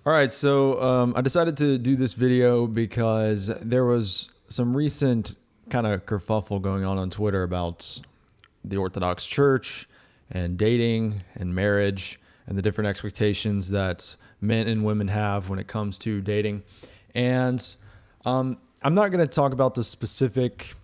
All right, so I decided to do this video because there was some recent kind of kerfuffle going on Twitter about the Orthodox Church and dating and marriage and the different expectations that men and women have when it comes to dating. And I'm not going to talk about the specific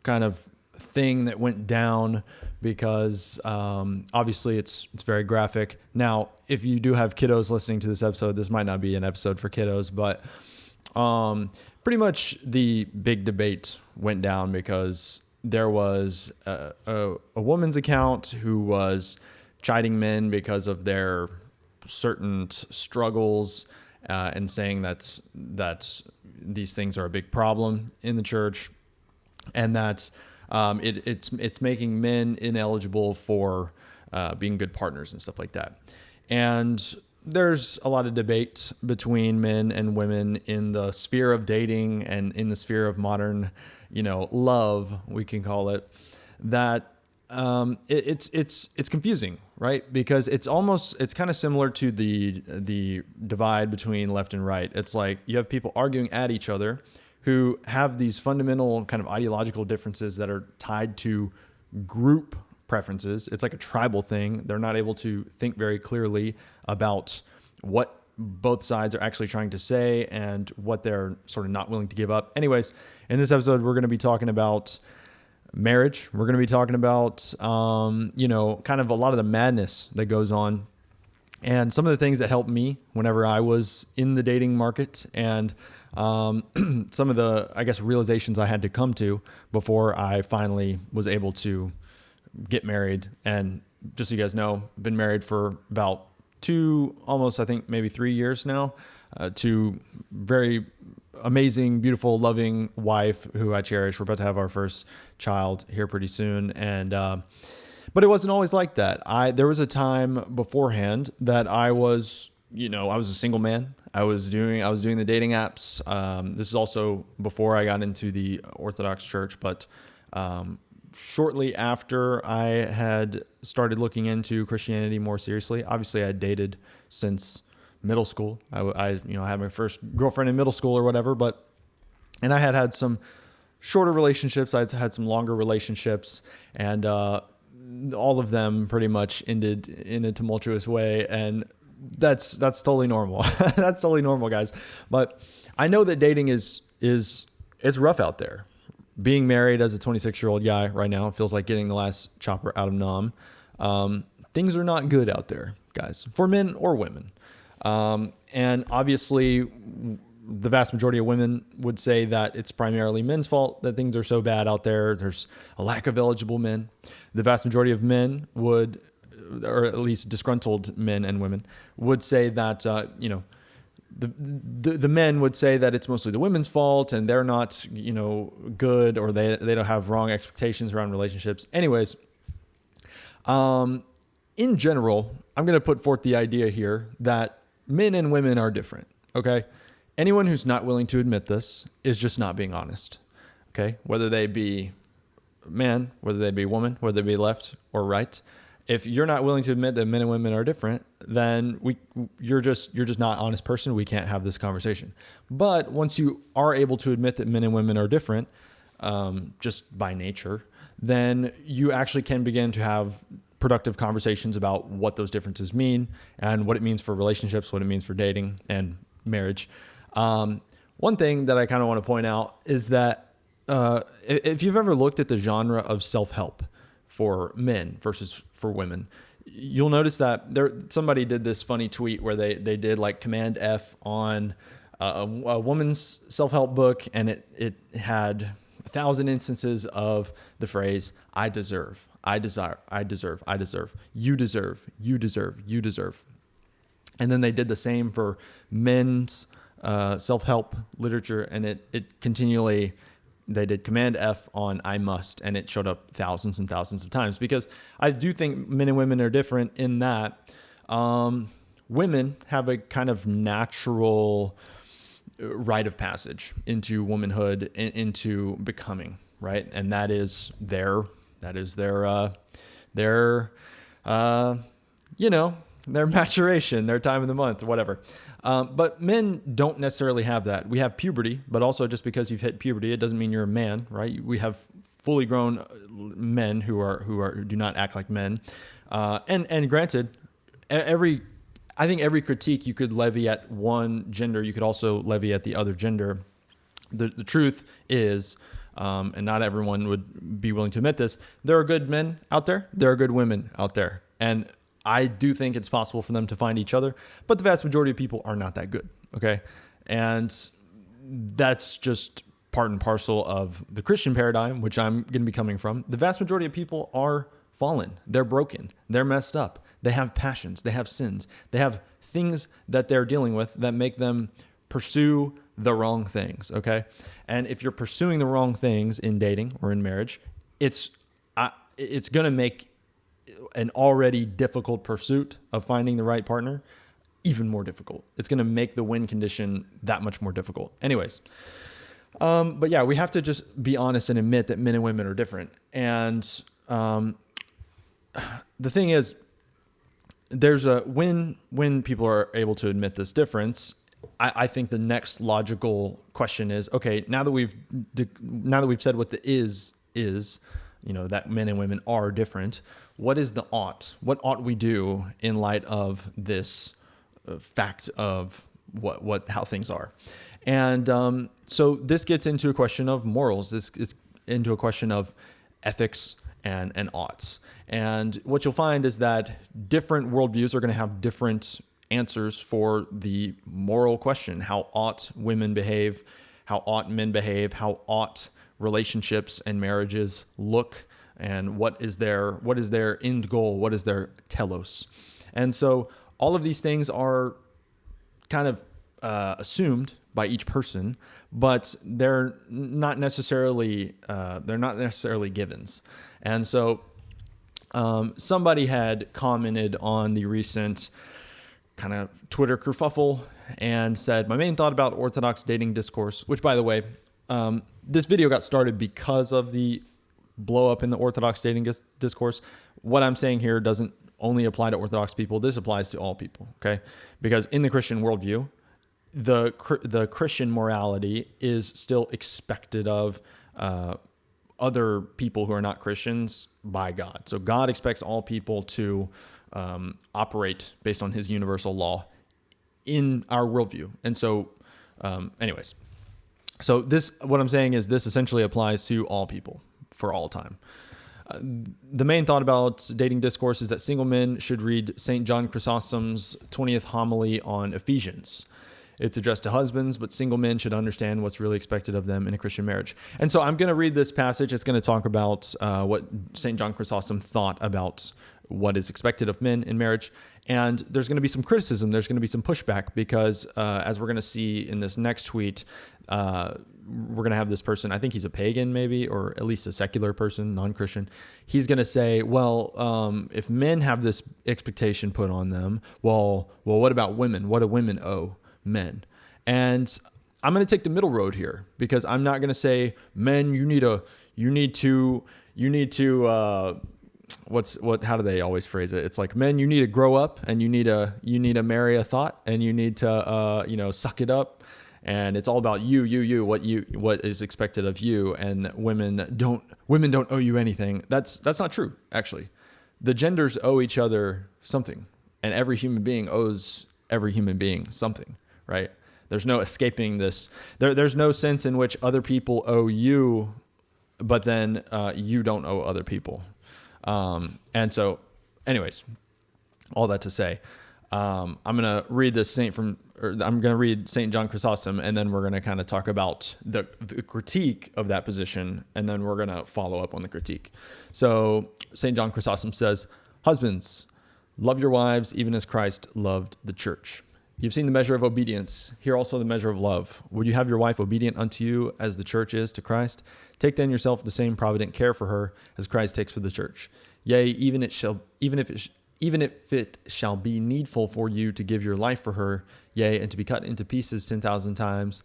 kind of thing that went down because obviously it's very graphic. Now, if you do have kiddos listening to this episode, this might not be an episode for kiddos, but pretty much the big debate went down because there was a woman's account who was chiding men because of their certain struggles and saying that these things are a big problem in the church, and that it's making men ineligible for being good partners and stuff like that. And there's a lot of debate between men and women in the sphere of dating and in the sphere of modern, love, we can call it, that it's confusing, right? Because it's kind of similar to the divide between left and right. It's like you have people arguing at each other who have these fundamental kind of ideological differences that are tied to group preferences. It's like a tribal thing. They're not able to think very clearly about what both sides are actually trying to say and what they're sort of not willing to give up. Anyways, in this episode, we're going to be talking about marriage. We're going to be talking about, kind of a lot of the madness that goes on and some of the things that helped me whenever I was in the dating market, and some of the, I guess, realizations I had to come to before I finally was able to get married. And just so you guys know, been married for about almost, I think maybe 3 years now, to very amazing, beautiful, loving wife who I cherish. We're about to have our first child here pretty soon. And, but it wasn't always like that. There was a time beforehand that I was a single man. I was doing the dating apps. This is also before I got into the Orthodox Church, but shortly after I had started looking into Christianity more seriously. Obviously, I had dated since middle school. I had my first girlfriend in middle school or whatever, and I had some shorter relationships. I had some longer relationships, and all of them pretty much ended in a tumultuous way, and that's totally normal. That's totally normal, guys. But I know that dating is rough out there. Being married as a 26-year-old guy right now, it feels like getting the last chopper out of Nam. Things are not good out there, guys, for men or women. And obviously, the vast majority of women would say that it's primarily men's fault that things are so bad out there. There's a lack of eligible men. The vast majority of men would, or at least disgruntled men and women, would say that, the men would say that it's mostly the women's fault and they're not, good, or they don't have wrong expectations around relationships. Anyways, in general, I'm going to put forth the idea here that men and women are different. Okay. Anyone who's not willing to admit this is just not being honest. Okay. Whether they be man, whether they be woman, whether they be left or right. If you're not willing to admit that men and women are different, then you're just not an honest person. We can't have this conversation. But once you are able to admit that men and women are different, just by nature, then you actually can begin to have productive conversations about what those differences mean and what it means for relationships, what it means for dating and marriage. One thing that I kind of want to point out is that if you've ever looked at the genre of self-help for men versus for women, you'll notice that somebody did this funny tweet where they did like Command F on a woman's self-help book, and it had 1,000 instances of the phrase, I deserve, I desire, I deserve, I deserve, you deserve, you deserve, you deserve. And then they did the same for men's self-help literature, and it continually, they did Command F on I must, and it showed up thousands and thousands of times, because I do think men and women are different in that women have a kind of natural rite of passage into womanhood, into becoming, right? And that is their their maturation, their time of the month, whatever. But men don't necessarily have that. We have puberty, but also just because you've hit puberty, it doesn't mean you're a man, right? We have fully grown men who do not act like men. And granted, I think every critique you could levy at one gender, you could also levy at the other gender. The truth is, and not everyone would be willing to admit this, there are good men out there, there are good women out there. And I do think it's possible for them to find each other, but the vast majority of people are not that good, okay? And that's just part and parcel of the Christian paradigm, which I'm going to be coming from. The vast majority of people are fallen. They're broken. They're messed up. They have passions. They have sins. They have things that they're dealing with that make them pursue the wrong things, okay? And if you're pursuing the wrong things in dating or in marriage, it's going to make an already difficult pursuit of finding the right partner even more difficult. It's going to make the win condition that much more difficult. Anyways, but yeah, we have to just be honest and admit that men and women are different. And the thing is, there's when people are able to admit this difference, I think the next logical question is, okay, now that we've said what the is, that men and women are different, what is the ought? What ought we do in light of this fact of how things are? And so this gets into a question of morals. This gets into a question of ethics and oughts. And what you'll find is that different worldviews are going to have different answers for the moral question. How ought women behave? How ought men behave? How ought relationships and marriages look? And what is their end goal? What is their telos? And so all of these things are kind of assumed by each person, but they're not necessarily givens. And so somebody had commented on the recent kind of Twitter kerfuffle and said, my main thought about Orthodox dating discourse, which, by the way, this video got started because of the blow up in the Orthodox dating discourse. What I'm saying here doesn't only apply to Orthodox people. This applies to all people, okay? Because in the Christian worldview, the Christian morality is still expected of other people who are not Christians by God. So God expects all people to operate based on his universal law in our worldview. And so anyways, so what I'm saying is this essentially applies to all people for all time. The main thought about dating discourse is that single men should read St. John Chrysostom's 20th homily on Ephesians. It's addressed to husbands, but single men should understand what's really expected of them in a Christian marriage. And so I'm going to read this passage. It's going to talk about what St. John Chrysostom thought about what is expected of men in marriage. And there's going to be some criticism. There's going to be some pushback because as we're going to see in this next tweet, we're going to have this person, I think he's a pagan maybe, or at least a secular person, non-Christian. He's going to say, well, if men have this expectation put on them, well, what about women? What do women owe men? And I'm going to take the middle road here because I'm not going to say, men, you need to how do they always phrase it? It's like, men, you need to grow up and you need to marry a thought and you need to, suck it up. And it's all about what is expected of you. And women don't owe you anything. That's not true. Actually, the genders owe each other something, and every human being owes every human being something, right? There's no escaping this. There's no sense in which other people owe you, but then you don't owe other people. And so anyways, all that to say, I'm going to read this I'm going to read St. John Chrysostom, and then we're going to kind of talk about the critique of that position, and then we're going to follow up on the critique. So St. John Chrysostom says, husbands, love your wives even as Christ loved the church. You've seen the measure of obedience. Here also the measure of love. Would you have your wife obedient unto you as the church is to Christ? Take then yourself the same provident care for her as Christ takes for the church. Yea, even if it shall be needful for you to give your life for her, yea, and to be cut into pieces 10,000 times,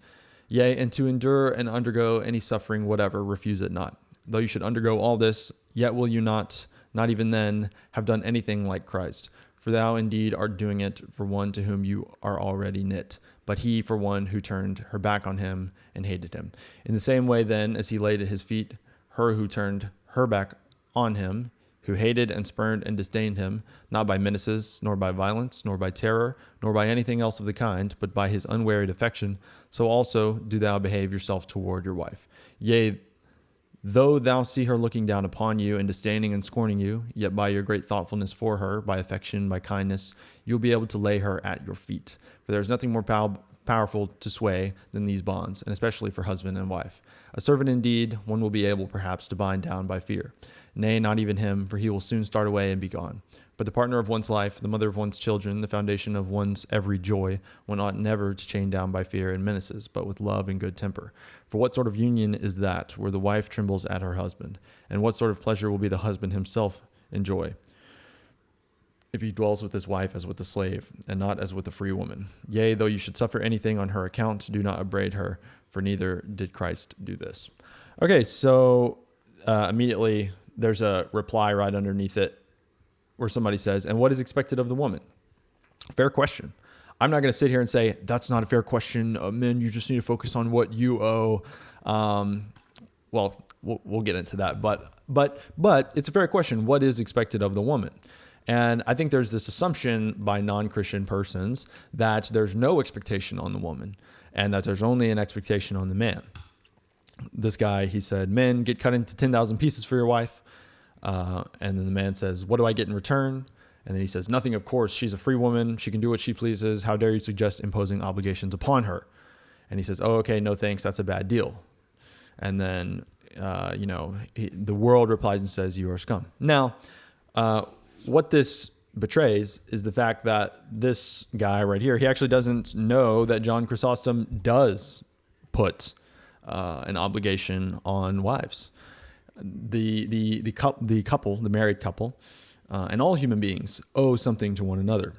yea, and to endure and undergo any suffering whatever, refuse it not. Though you should undergo all this, yet will you not even then, have done anything like Christ. For thou indeed art doing it for one to whom you are already knit, but he for one who turned her back on him and hated him. In the same way then, as he laid at his feet her who turned her back on him, who hated and spurned and disdained him, not by menaces, nor by violence, nor by terror, nor by anything else of the kind, but by his unwearied affection, so also do thou behave yourself toward your wife. Yea, though thou see her looking down upon you and disdaining and scorning you, yet by your great thoughtfulness for her, by affection, by kindness, you'll be able to lay her at your feet. For there is nothing more powerful to sway than these bonds, and especially for husband and wife. A servant indeed, one will be able perhaps to bind down by fear. Nay, not even him, for he will soon start away and be gone. But the partner of one's life, the mother of one's children, the foundation of one's every joy, one ought never to chain down by fear and menaces, but with love and good temper. For what sort of union is that, where the wife trembles at her husband? And what sort of pleasure will be the husband himself enjoy, if he dwells with his wife as with a slave, and not as with a free woman? Yea, though you should suffer anything on her account, do not upbraid her, for neither did Christ do this. Okay, so immediately there's a reply right underneath it where somebody says, and what is expected of the woman? Fair question. I'm not going to sit here and say, that's not a fair question. Men, you just need to focus on what you owe. Well, we'll get into that. But it's a fair question. What is expected of the woman? And I think there's this assumption by non-Christian persons that there's no expectation on the woman and that there's only an expectation on the man. This guy, he said, men, get cut into 10,000 pieces for your wife. And then the man says, what do I get in return? And then he says, nothing, of course. She's a free woman. She can do what she pleases. How dare you suggest imposing obligations upon her? And he says, oh, okay, no thanks. That's a bad deal. And then, the world replies and says, you are scum. Now, what this betrays is the fact that this guy right here, he actually doesn't know that John Chrysostom does put an obligation on wives. The couple, the married couple, and all human beings owe something to one another.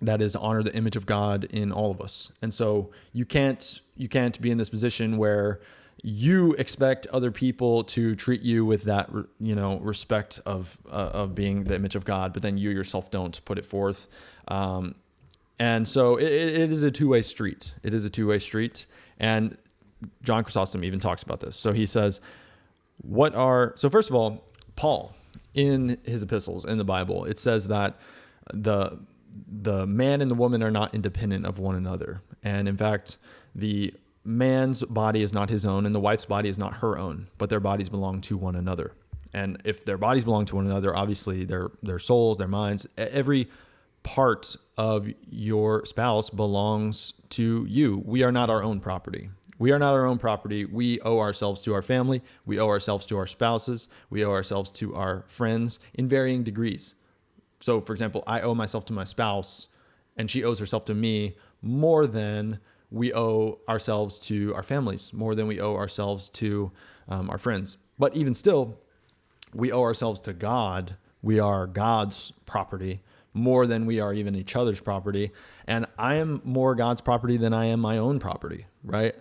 That is to honor the image of God in all of us. And so you can't be in this position where you expect other people to treat you with that, respect of being the image of God, but then you yourself don't put it forth. And so it is a two-way street. It is a two-way street. And John Chrysostom even talks about this. So he says, so first of all, Paul, in his epistles, in the Bible, it says that the man and the woman are not independent of one another. And in fact, the man's body is not his own and the wife's body is not her own, but their bodies belong to one another. And if their bodies belong to one another, obviously their souls, their minds, every part of your spouse belongs to you. We are not our own property. We are not our own property. We owe ourselves to our family. We owe ourselves to our spouses. We owe ourselves to our friends in varying degrees. So, for example, I owe myself to my spouse, and she owes herself to me more than we owe ourselves to our families, more than we owe ourselves to our friends. But even still, we owe ourselves to God. We are God's property more than we are even each other's property. And I am more God's property than I am my own property, right?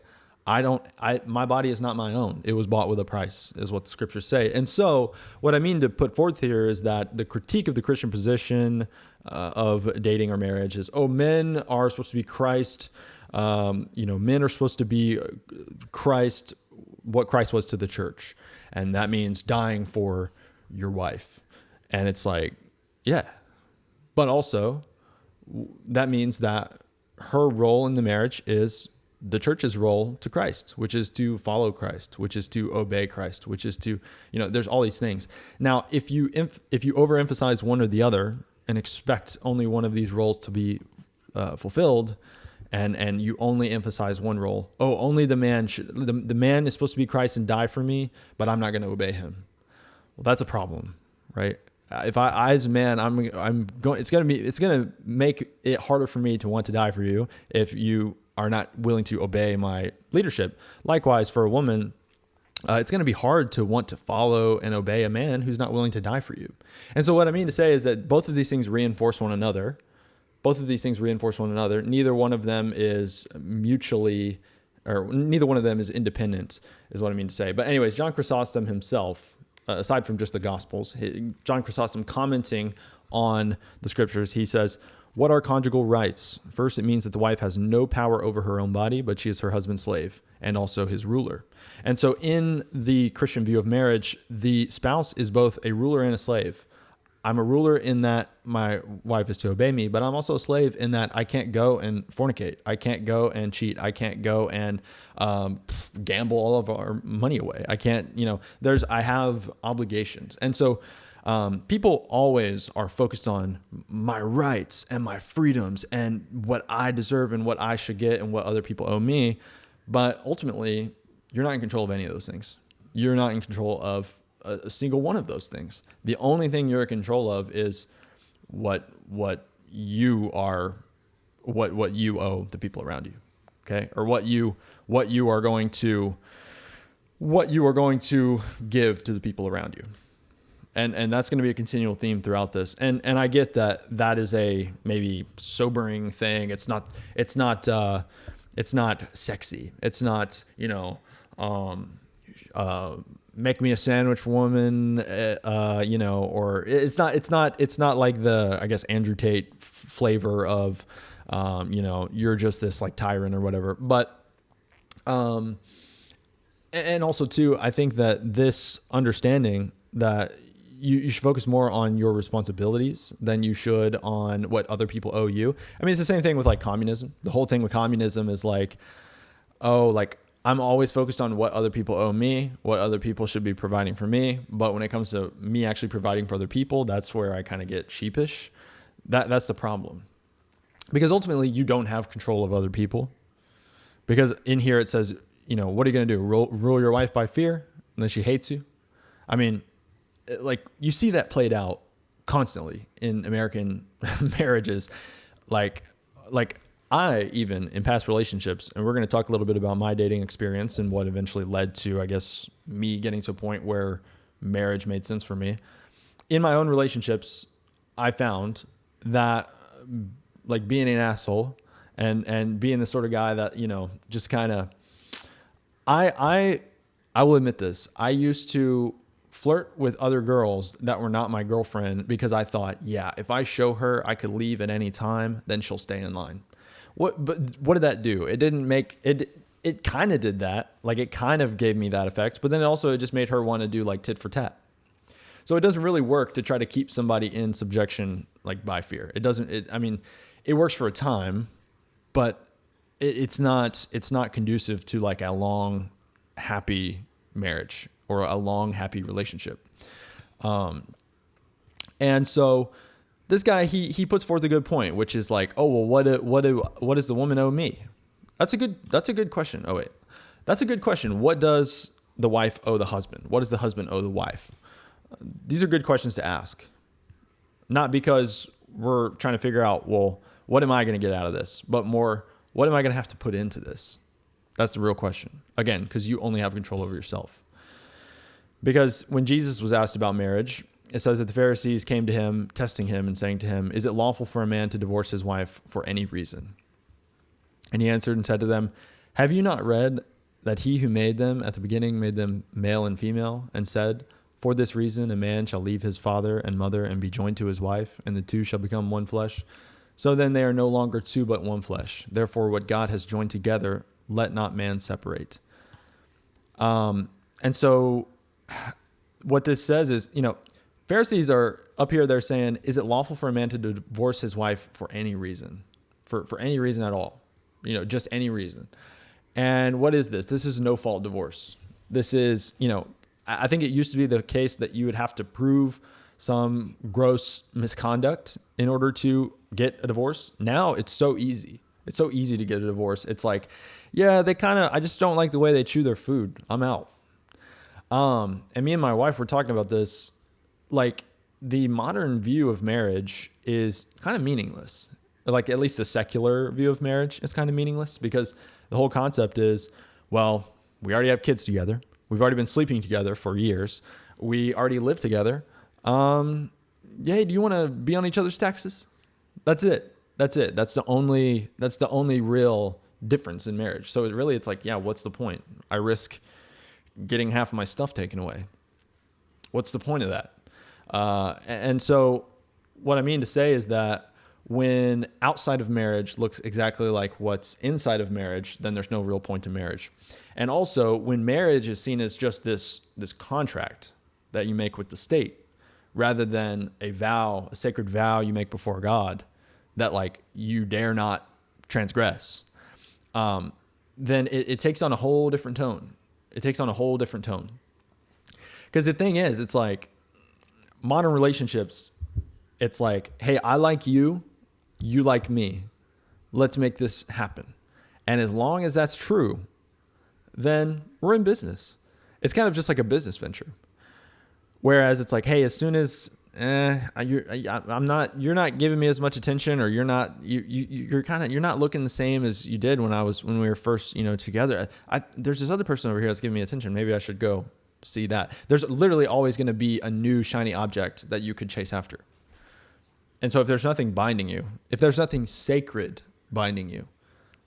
My body is not my own. It was bought with a price, is what the scriptures say. And so what I mean to put forth here is that the critique of the Christian position of dating or marriage is, men are supposed to be Christ. Men are supposed to be Christ, what Christ was to the church. And that means dying for your wife. And it's like, yeah. But also, that means that her role in the marriage is the church's role to Christ, which is to follow Christ, which is to obey Christ, which is to, there's all these things. Now, if you overemphasize one or the other and expect only one of these roles to be fulfilled, and you only emphasize one role, only the man the man is supposed to be Christ and die for me, but I'm not going to obey him. Well, that's a problem, right? If I as a man, it's going to make it harder for me to want to die for you if you are not willing to obey my leadership. Likewise, for a woman, it's going to be hard to want to follow and obey a man who's not willing to die for you. And so what I mean to say is that both of these things reinforce one another. Neither one of them is neither one of them is independent, is what I mean to say. But anyways, John Chrysostom himself, aside from just the Gospels, John Chrysostom commenting on the scriptures. He says, what are conjugal rights? First, it means that the wife has no power over her own body, but she is her husband's slave and also his ruler. And so in the Christian view of marriage, the spouse is both a ruler and a slave. I'm a ruler in that my wife is to obey me, but I'm also a slave in that I can't go and fornicate. I can't go and cheat. I can't go and gamble all of our money away. I can't, I have obligations. And so people always are focused on my rights and my freedoms and what I deserve and what I should get and what other people owe me. But ultimately, you're not in control of any of those things. You're not in control of a single one of those things. The only thing you're in control of is what you owe the people around you. Okay. Or what you are going to give to the people around you. And that's going to be a continual theme throughout this. And I get that is a maybe sobering thing. It's not sexy. It's not, make me a sandwich, woman, or it's not like the, I guess, Andrew Tate flavor of, you're just this like tyrant or whatever. But, and also too, I think that this understanding that you should focus more on your responsibilities than you should on what other people owe you. I mean, it's the same thing with like communism. The whole thing with communism is like, I'm always focused on what other people owe me, what other people should be providing for me. But when it comes to me actually providing for other people, that's where I kind of get sheepish. That's the problem. Because ultimately you don't have control of other people. Because in here it says, what are you going to do? Rule your wife by fear and then she hates you? I mean, like you see that played out constantly in American marriages. Like I even in past relationships, and we're going to talk a little bit about my dating experience and what eventually led to, I guess, me getting to a point where marriage made sense for me. In my own relationships, I found that like being an asshole and being the sort of guy that, just kind of, I will admit this. I used to flirt with other girls that were not my girlfriend because I thought, if I show her I could leave at any time, then she'll stay in line. But what did that do? It didn't make it. It kind of did that. Like it kind of gave me that effect, but then it just made her want to do like tit for tat. So it doesn't really work to try to keep somebody in subjection, like by fear. It doesn't, it works for a time, but it's not conducive to like a long, happy marriage or a long, happy relationship. And so this guy, he puts forth a good point, which is like, what does the woman owe me? That's a good question. Oh wait, that's a good question. What does the wife owe the husband? What does the husband owe the wife? These are good questions to ask. Not because we're trying to figure out, what am I going to get out of this? But more, what am I going to have to put into this? That's the real question. Again, because you only have control over yourself. Because when Jesus was asked about marriage, it says that the Pharisees came to him, testing him and saying to him, is it lawful for a man to divorce his wife for any reason? And he answered and said to them, have you not read that he who made them at the beginning made them male and female, and said, for this reason a man shall leave his father and mother and be joined to his wife, and the two shall become one flesh? So then they are no longer two but one flesh. Therefore what God has joined together, let not man separate. And so what this says is, Pharisees are up here, they're saying, is it lawful for a man to divorce his wife for any reason? For any reason at all? Just any reason. And what is this? This is no fault divorce. This is, I think it used to be the case that you would have to prove some gross misconduct in order to get a divorce. Now it's so easy. It's so easy to get a divorce. It's like, I just don't like the way they chew their food. I'm out. And me and my wife were talking about this. Like the modern view of marriage is kind of meaningless. Like at least the secular view of marriage is kind of meaningless because the whole concept is, we already have kids together. We've already been sleeping together for years. We already live together. Do you want to be on each other's taxes? That's it. That's the only real difference in marriage. So it's like, what's the point? I risk getting half of my stuff taken away. What's the point of that? And so what I mean to say is that when outside of marriage looks exactly like what's inside of marriage, then there's no real point to marriage. And also, when marriage is seen as just this contract that you make with the state, rather than a vow, a sacred vow you make before God that like you dare not transgress, then it takes on a whole different tone. It takes on a whole different tone. Because the thing is, it's like modern relationships, it's like, hey, I like you, you like me. Let's make this happen. And as long as that's true, then we're in business. It's kind of just like a business venture. Whereas it's like, hey, as soon as you're not giving me as much attention, or you're not looking the same as you did when we were first, together. There's this other person over here that's giving me attention. Maybe I should go see that. There's literally always going to be a new shiny object that you could chase after. And so if there's nothing binding you, if there's nothing sacred binding you,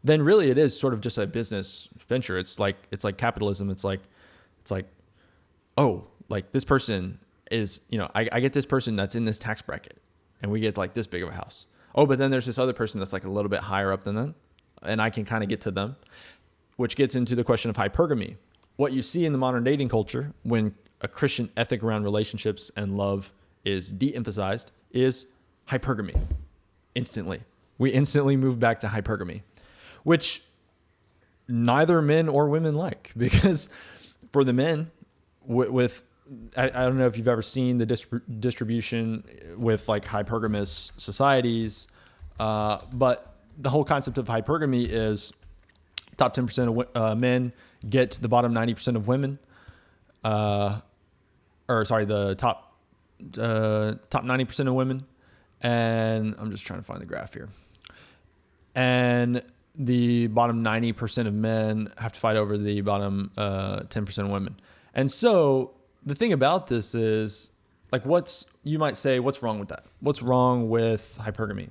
then really it is sort of just a business venture. It's like capitalism. It's like, oh, like this person is, I get this person that's in this tax bracket and we get like this big of a house. Oh, but then there's this other person that's like a little bit higher up than them and I can kind of get to them, which gets into the question of hypergamy. What you see in the modern dating culture when a Christian ethic around relationships and love is de-emphasized is hypergamy. We instantly move back to hypergamy, which neither men or women like, because for the men I don't know if you've ever seen the distribution with like hypergamous societies, but the whole concept of hypergamy is top 10% of men get the bottom 90% of women, the top 90% of women. And I'm just trying to find the graph here. And the bottom 90% of men have to fight over the bottom 10% of women. And so the thing about this is, like, you might say, what's wrong with that? What's wrong with hypergamy?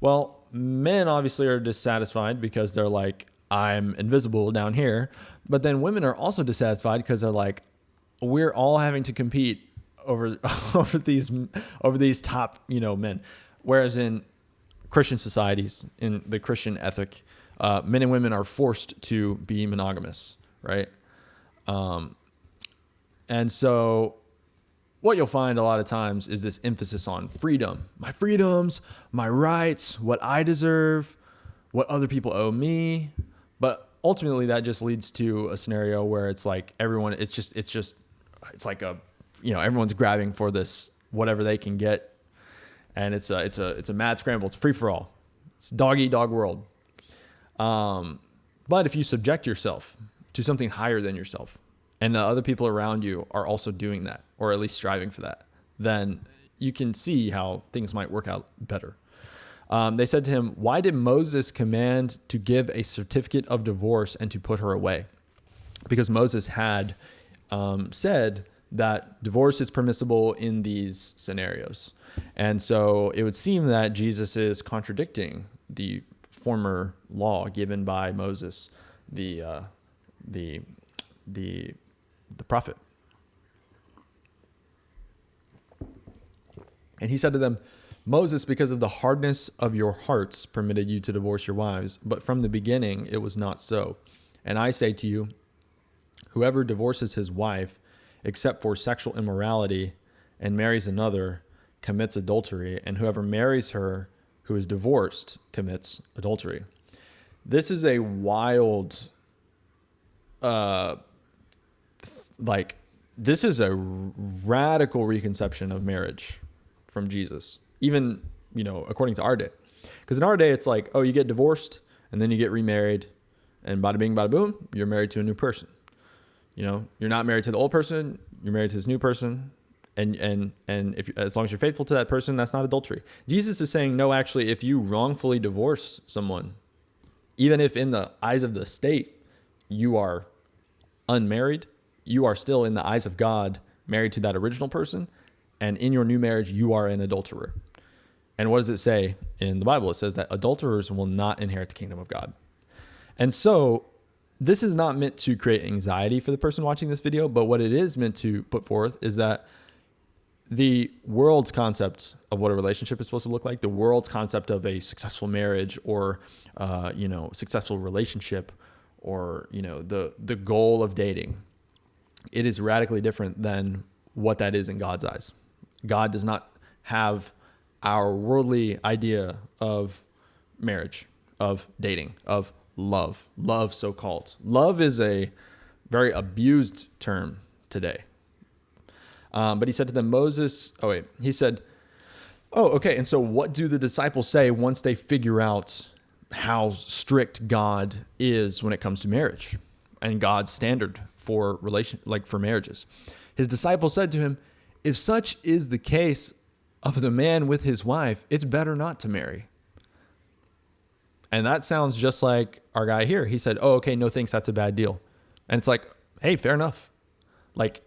Well, men obviously are dissatisfied because they're like, I'm invisible down here. But then women are also dissatisfied because they're like, we're all having to compete over these top, men. Whereas in Christian societies, in the Christian ethic, men and women are forced to be monogamous, right? And so what you'll find a lot of times is this emphasis on freedom, my freedoms, my rights, what I deserve, what other people owe me. But ultimately that just leads to a scenario where it's like it's like everyone's grabbing for this, whatever they can get. And it's a mad scramble. It's a free for all. It's dog eat dog world. But if you subject yourself to something higher than yourself, and the other people around you are also doing that, or at least striving for that, then you can see how things might work out better. They said to him, why did Moses command to give a certificate of divorce and to put her away? Because Moses had said that divorce is permissible in these scenarios. And so it would seem that Jesus is contradicting the former law given by Moses, the prophet. And he said to them, Moses, because of the hardness of your hearts, permitted you to divorce your wives, but from the beginning it was not so. And I say to you, whoever divorces his wife, except for sexual immorality, and marries another, commits adultery, and whoever marries her who is divorced commits adultery. This is a wild, this is a radical reconception of marriage from Jesus, even, according to our day. Because in our day, it's like, oh, you get divorced and then you get remarried, and bada bing, bada boom, you're married to a new person. You're not married to the old person, you're married to this new person. And as long as you're faithful to that person, that's not adultery. Jesus is saying, no, actually, if you wrongfully divorce someone, even if in the eyes of the state you are unmarried, you are still in the eyes of God married to that original person. And in your new marriage, you are an adulterer. And what does it say in the Bible? It says that adulterers will not inherit the kingdom of God. And so this is not meant to create anxiety for the person watching this video, but what it is meant to put forth is that the world's concept of what a relationship is supposed to look like, the world's concept of a successful marriage or, successful relationship or, the goal of dating, it is radically different than what that is in God's eyes. God does not have our worldly idea of marriage, of dating, of love, so-called. Love is a very abused term today. But he said to them, and so what do the disciples say once they figure out how strict God is when it comes to marriage and God's standard for for marriages? His disciples said to him, if such is the case of the man with his wife, it's better not to marry. And that sounds just like our guy here. He said, no thanks, that's a bad deal. And it's like, hey, fair enough. Like,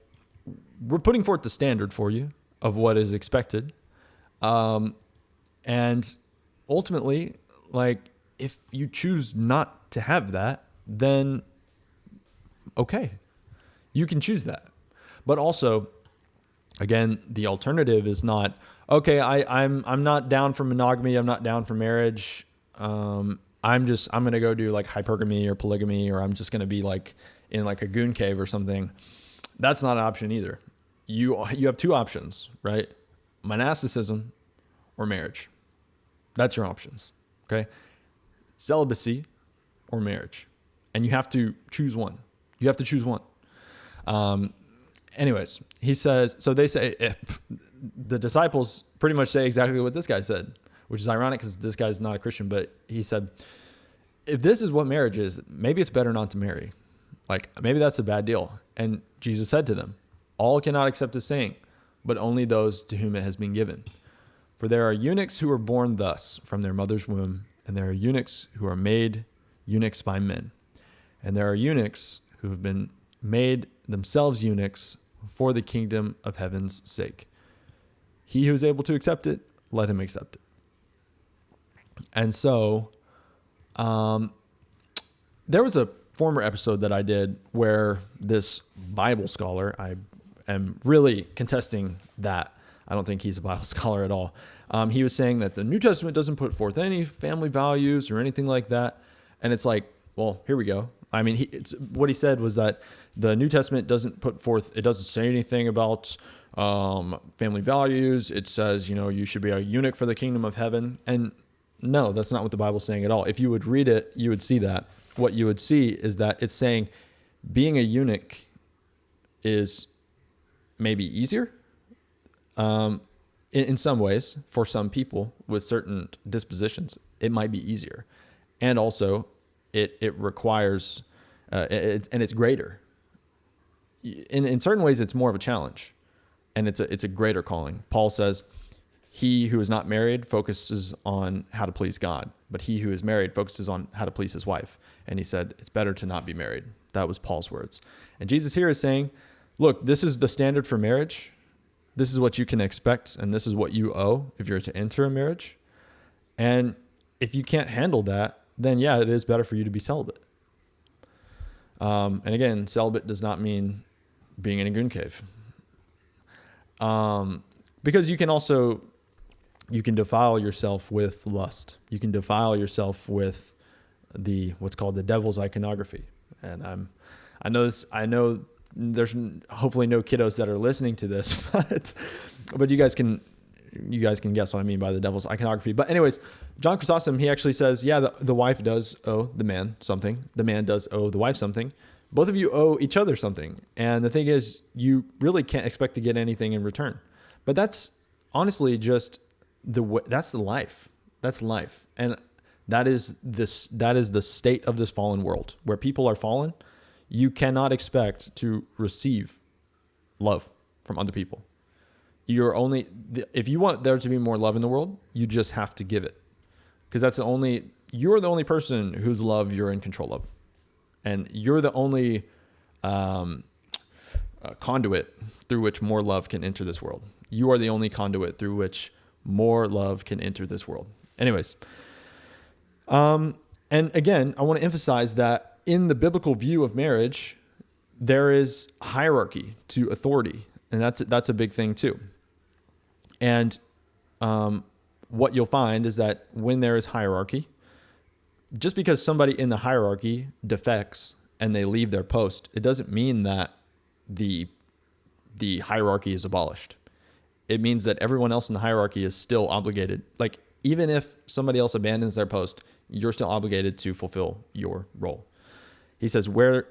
we're putting forth the standard for you of what is expected. And ultimately, like, if you choose not to have that, then okay, you can choose that. But also, again, the alternative is not, okay, I'm not down for monogamy. I'm not down for marriage. I'm going to go do like hypergamy or polygamy, or I'm just going to be like in like a goon cave or something. That's not an option either. You have two options, right? Monasticism or marriage. That's your options. Okay. Celibacy or marriage. And you have to choose one. Anyways, he says, so they say, the disciples pretty much say exactly what this guy said, which is ironic because this guy's not a Christian, but he said, if this is what marriage is, maybe it's better not to marry. Like, maybe that's a bad deal. And Jesus said to them, all cannot accept the saying, but only those to whom it has been given. For there are eunuchs who are born thus from their mother's womb, and there are eunuchs who are made eunuchs by men. And there are eunuchs who have been made themselves eunuchs for the kingdom of heaven's sake. He who is able to accept it, let him accept it. And so, there was a former episode that I did where this Bible scholar, I am really contesting that. I don't think he's a Bible scholar at all. He was saying that the New Testament doesn't put forth any family values or anything like that. And it's like, well, here we go. I mean, what he said was that the New Testament doesn't say anything about family values. It says, you should be a eunuch for the kingdom of heaven. And no, that's not what the Bible's saying at all. If you would read it, you would see that. What you would see is that it's saying being a eunuch is maybe easier in some ways. For some people with certain dispositions, it might be easier. And also it requires, and it's greater. In certain ways, it's more of a challenge, and it's a greater calling. Paul says, he who is not married focuses on how to please God, but he who is married focuses on how to please his wife. And he said, it's better to not be married. That was Paul's words. And Jesus here is saying, look, this is the standard for marriage. This is what you can expect, and this is what you owe if you're to enter a marriage. And if you can't handle that, then yeah, it is better for you to be celibate. And again, celibate does not mean being in a goon cave. Because you can defile yourself with lust. You can defile yourself with what's called the devil's iconography. And I know there's hopefully no kiddos that are listening to this, but you guys can guess what I mean by the devil's iconography. But anyways, John Chrysostom, he actually says, yeah, the wife does owe the man something. The man does owe the wife something. Both of you owe each other something. And the thing is, you really can't expect to get anything in return. But that's honestly just that's the life. That's life. And that is the state of this fallen world where people are fallen. You cannot expect to receive love from other people. If you want there to be more love in the world, you just have to give it. Because you're the only person whose love you're in control of. And you're the only conduit through which more love can enter this world. You are the only conduit through which more love can enter this world. Anyways, and again, I want to emphasize that in the biblical view of marriage, there is hierarchy to authority. And that's a big thing too. And what you'll find is that when there is hierarchy, just because somebody in the hierarchy defects and they leave their post, it doesn't mean that the hierarchy is abolished. It means that everyone else in the hierarchy is still obligated. Like, even if somebody else abandons their post, you're still obligated to fulfill your role. He says, this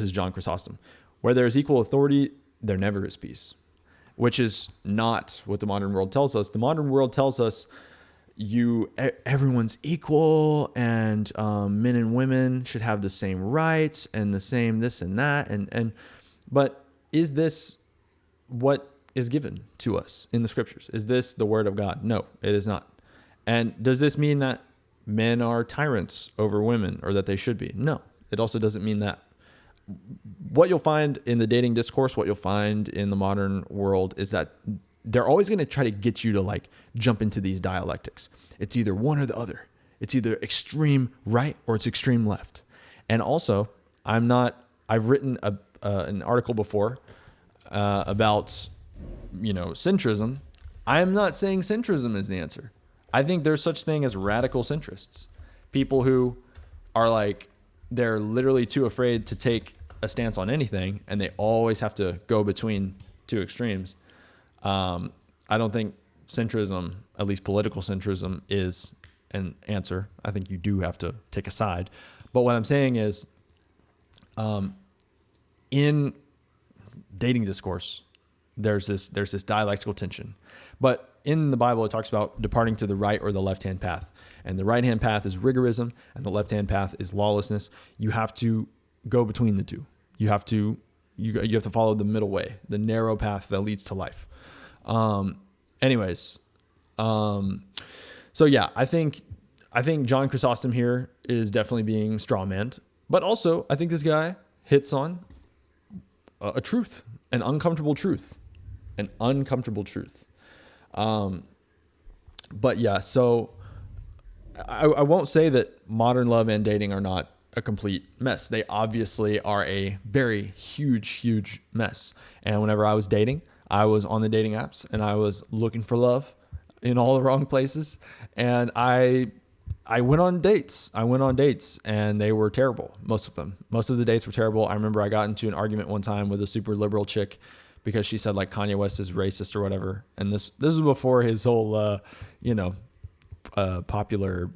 is John Chrysostom, where there is equal authority, there never is peace, which is not what the modern world tells us. The modern world tells us everyone's equal, and men and women should have the same rights and the same this and that. But is this what is given to us in the scriptures? Is this the word of God? No, it is not. And does this mean that men are tyrants over women, or that they should be? No, it also doesn't mean that. What you'll find in the dating discourse, what you'll find in the modern world, is that they're always going to try to get you to like jump into these dialectics. It's either one or the other. It's either extreme right or it's extreme left. And also, I've written an article before about, centrism. I am not saying centrism is the answer. I think there's such thing as radical centrists, people who are like, they're literally too afraid to take a stance on anything, and they always have to go between two extremes. I don't think centrism, at least political centrism, is an answer. I think you do have to take a side. But what I'm saying is, in dating discourse, there's this dialectical tension. But in the Bible, it talks about departing to the right or the left-hand path. And the right-hand path is rigorism, and the left-hand path is lawlessness. You have to go between the two. You have to follow the middle way, the narrow path that leads to life. So yeah, I think John Chrysostom here is definitely being strawmanned, but also I think this guy hits on a truth, an uncomfortable truth. But yeah, so I won't say that modern love and dating are not a complete mess. They obviously are a very huge mess. And whenever I was dating, I was on the dating apps and I was looking for love in all the wrong places. And I went on dates. And they were terrible. Most of them. Most of the dates were terrible. I remember I got into an argument one time with a super liberal chick because she said like Kanye West is racist or whatever. And this was before his whole, popular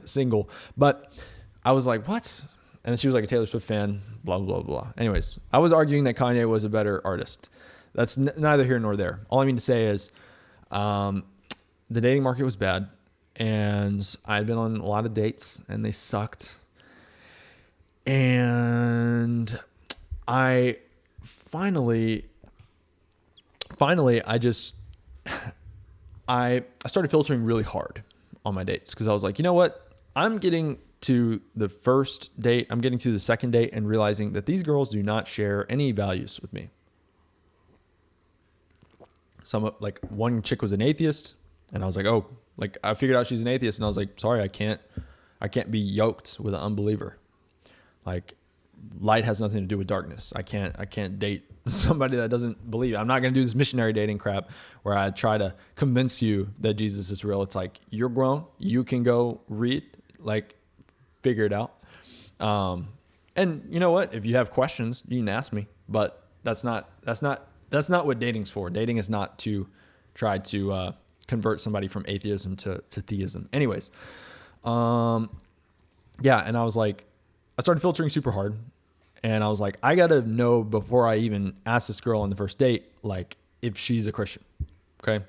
single. But I was like, what? And she was like a Taylor Swift fan, blah, blah, blah. Anyways, I was arguing that Kanye was a better artist. That's neither here nor there. All I mean to say is the dating market was bad. And I'd been on a lot of dates and they sucked. And I finally, I started filtering really hard on my dates because I was like, you know what? I'm getting to the first date, I'm getting to the second date and realizing that these girls do not share any values with me. Like one chick was an atheist and I was like, oh, like I figured out she's an atheist and I was like, sorry, I can't be yoked with an unbeliever. Like light has nothing to do with darkness. I can't date somebody that doesn't believe. I'm not going to do this missionary dating crap where I try to convince you that Jesus is real. It's like, you're grown. You can go read, like figure it out. And you know what? If you have questions, you can ask me, but that's not what dating's for. Dating is not to try to, convert somebody from atheism to theism. Anyways. Yeah. And I was like, I started filtering super hard. And I was like, I got to know before I even ask this girl on the first date, like if she's a Christian. Okay.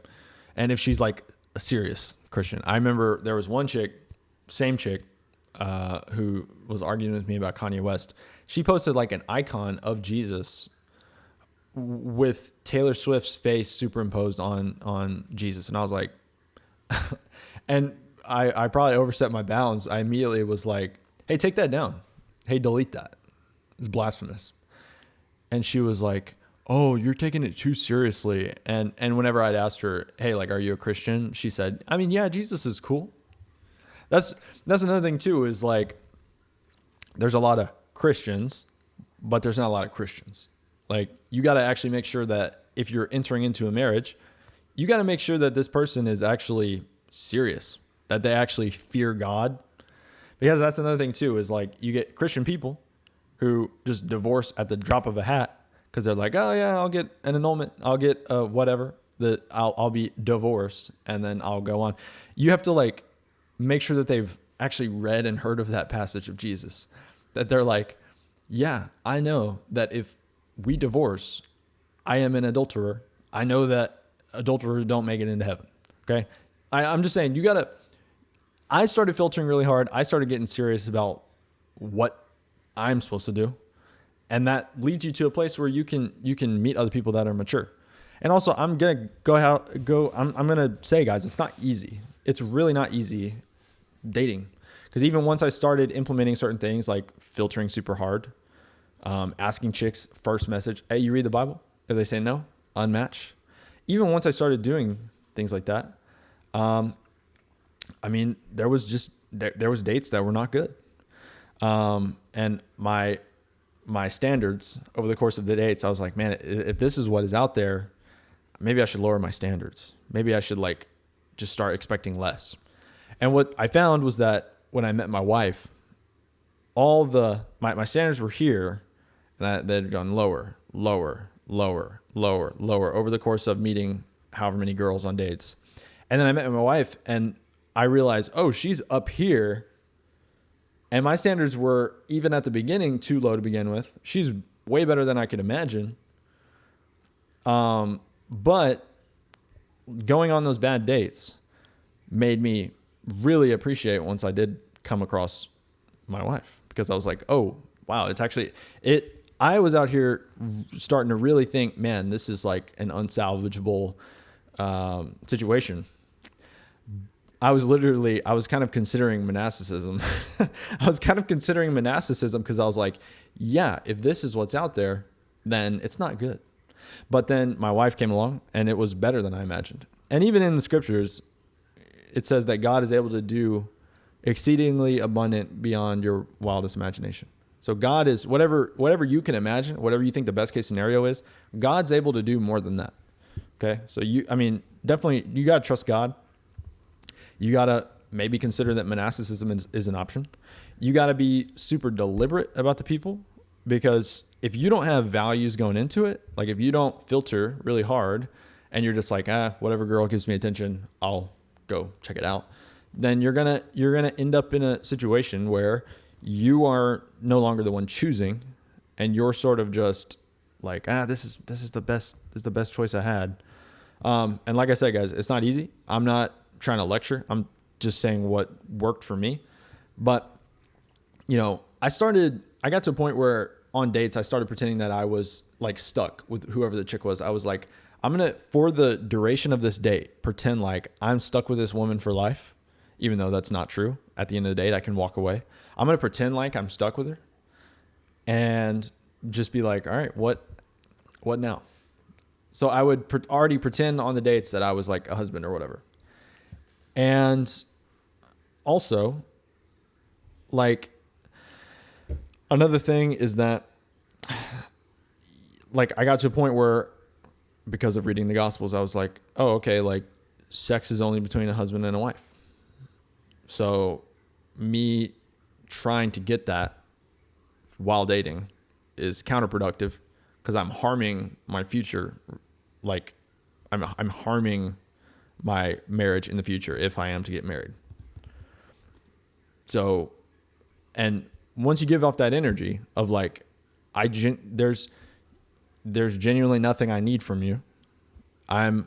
And if she's like a serious Christian. I remember there was one chick, same chick, who was arguing with me about Kanye West. She posted like an icon of Jesus with Taylor Swift's face superimposed on Jesus. And I was like, and I probably overstepped my bounds. I immediately was like, hey, take that down. Hey, delete that. It's blasphemous. And she was like, oh, you're taking it too seriously. And whenever I'd asked her, hey, like, are you a Christian? She said, I mean, yeah, Jesus is cool. That's another thing too, is like, there's a lot of Christians, but there's not a lot of Christians. Like, you got to actually make sure that if you're entering into a marriage, you got to make sure that this person is actually serious, that they actually fear God. Because that's another thing too, is like you get Christian people who just divorce at the drop of a hat because they're like, oh yeah, I'll get an annulment, I'll get whatever, that I'll be divorced and then I'll go on. You have to like make sure that they've actually read and heard of that passage of Jesus, that they're like, yeah, I know that if we divorce, I am an adulterer. I know that adulterers don't make it into heaven. Okay. I'm just saying I started filtering really hard. I started getting serious about what I'm supposed to do. And that leads you to a place where you can meet other people that are mature. And also I'm going to I'm going to say, guys, it's not easy. It's really not easy dating. Because even once I started implementing certain things like filtering super hard, asking chicks first message, hey, you read the Bible? If they say no, unmatch. Even once I started doing things like that, I mean, there was dates that were not good. And my standards over the course of the dates, I was like, man, if this is what is out there, maybe I should lower my standards. Maybe I should like just start expecting less. And what I found was that when I met my wife, all my standards were here, and they'd gone lower over the course of meeting however many girls on dates. And then I met my wife and I realized, oh, she's up here. And my standards were, even at the beginning, too low to begin with. She's way better than I could imagine. But going on those bad dates made me really appreciate once I did come across my wife, because I was like, oh, wow, it's actually I was out here starting to really think, man, this is like an unsalvageable situation. I was kind of considering monasticism. Because I was like, yeah, if this is what's out there, then it's not good. But then my wife came along and it was better than I imagined. And even in the scriptures, it says that God is able to do exceedingly abundant beyond your wildest imagination. So God is whatever you can imagine, whatever you think the best case scenario is, God's able to do more than that. Okay. So definitely you got to trust God. You got to maybe consider that monasticism is an option. You got to be super deliberate about the people, because if you don't have values going into it, like if you don't filter really hard and you're just like, whatever girl gives me attention, I'll go check it out, then you're going to end up in a situation where you are no longer the one choosing, and you're sort of just like, this is the best choice I had. And like I said, guys, it's not easy. I'm not trying to lecture. I'm just saying what worked for me. But, I got to a point where on dates, I started pretending that I was like stuck with whoever the chick was. I was like, I'm going to, for the duration of this date, pretend like I'm stuck with this woman for life, even though that's not true. At the end of the date, I can walk away. I'm going to pretend like I'm stuck with her and just be like, all right, what now? So I would already pretend on the dates that I was like a husband or whatever. And also, like, another thing is that, like, I got to a point where, because of reading the Gospels, I was like, oh, okay, like, sex is only between a husband and a wife. So me trying to get that while dating is counterproductive, because I'm harming my future. Like, I'm harming my marriage in the future if I am to get married. So, and once you give off that energy of like, there's genuinely nothing I need from you. I'm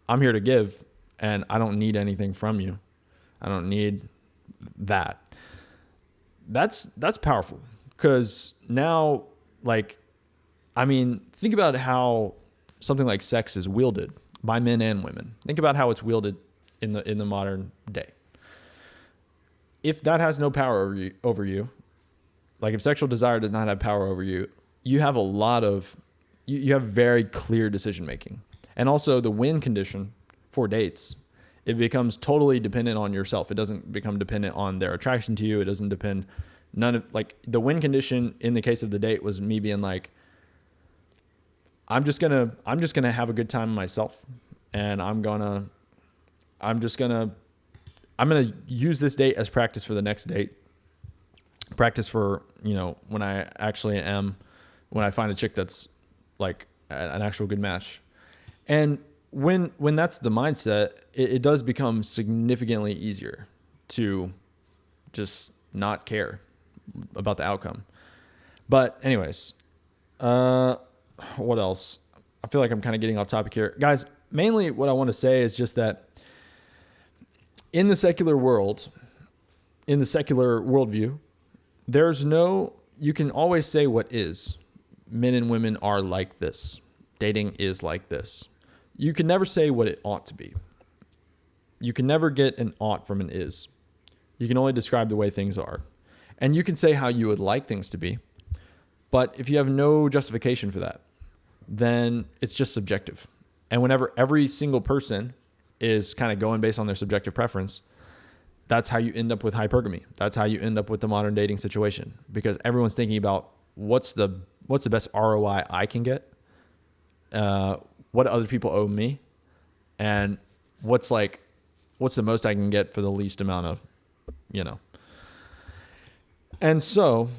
here to give, and I don't need anything from you. I don't need that. That's powerful, because now, like, think about how something like sex is wielded by men and women. Think about how it's wielded in the modern day. If that has no power over you, like if sexual desire does not have power over you, you have you have very clear decision making. And also the win condition for dates, it becomes totally dependent on yourself. It doesn't become dependent on their attraction to you. It doesn't depend, like the win condition in the case of the date was me being like, I'm just gonna have a good time myself. and I'm gonna use this date as practice for the next date. Practice for, when I find a chick that's like an actual good match. And when that's the mindset, it does become significantly easier to just not care about the outcome. But anyways, what else? I feel like I'm kind of getting off topic here. Guys, mainly what I want to say is just that in the secular world, in the secular worldview, you can always say what is. Men and women are like this. Dating is like this. You can never say what it ought to be. You can never get an ought from an is. You can only describe the way things are. And you can say how you would like things to be. But if you have no justification for that, then it's just subjective. And whenever every single person is kind of going based on their subjective preference, that's how you end up with hypergamy. That's how you end up with the modern dating situation, because everyone's thinking about what's the best ROI I can get, what do other people owe me, and what's the most I can get for the least amount of, And so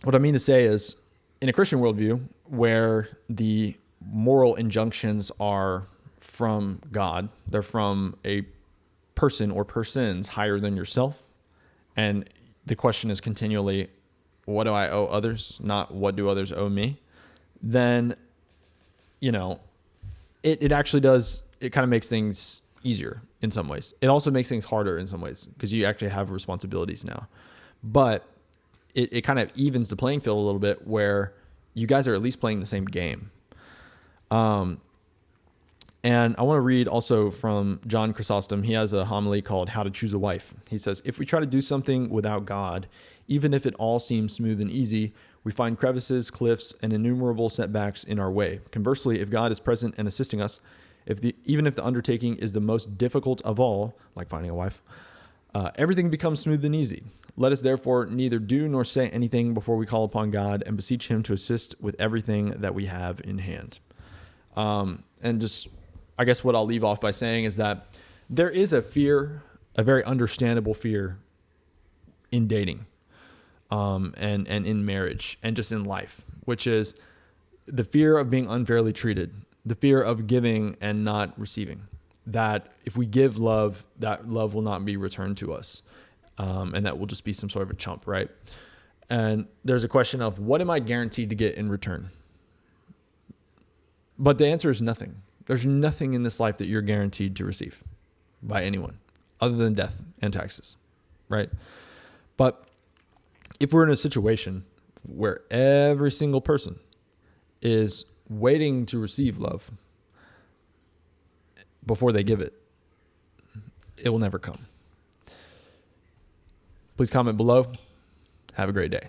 what I mean to say is, in a Christian worldview where the moral injunctions are from God, they're from a person or persons higher than yourself, and the question is continually, what do I owe others, not what do others owe me, then it actually does, it kind of makes things easier in some ways. It also makes things harder in some ways, because you actually have responsibilities now. But it kind of evens the playing field a little bit, where you guys are at least playing the same game. And I want to read also from John Chrysostom. He has a homily called How to Choose a Wife. He says, if we try to do something without God, even if it all seems smooth and easy, we find crevices, cliffs, and innumerable setbacks in our way. Conversely, if God is present and assisting us, even if the undertaking is the most difficult of all, like finding a wife, everything becomes smooth and easy. Let us therefore neither do nor say anything before we call upon God and beseech him to assist with everything that we have in hand. And just, I guess what I'll leave off by saying is that there is a fear, a very understandable fear in dating, and in marriage, and just in life, which is the fear of being unfairly treated, the fear of giving and not receiving. That if we give love, that love will not be returned to us, and that will just be some sort of a chump, right? And there's a question of, what am I guaranteed to get in return? But the answer is nothing. There's nothing in this life that you're guaranteed to receive by anyone other than death and taxes, right? But if we're in a situation where every single person is waiting to receive love before they give it, it will never come. Please comment below. Have a great day.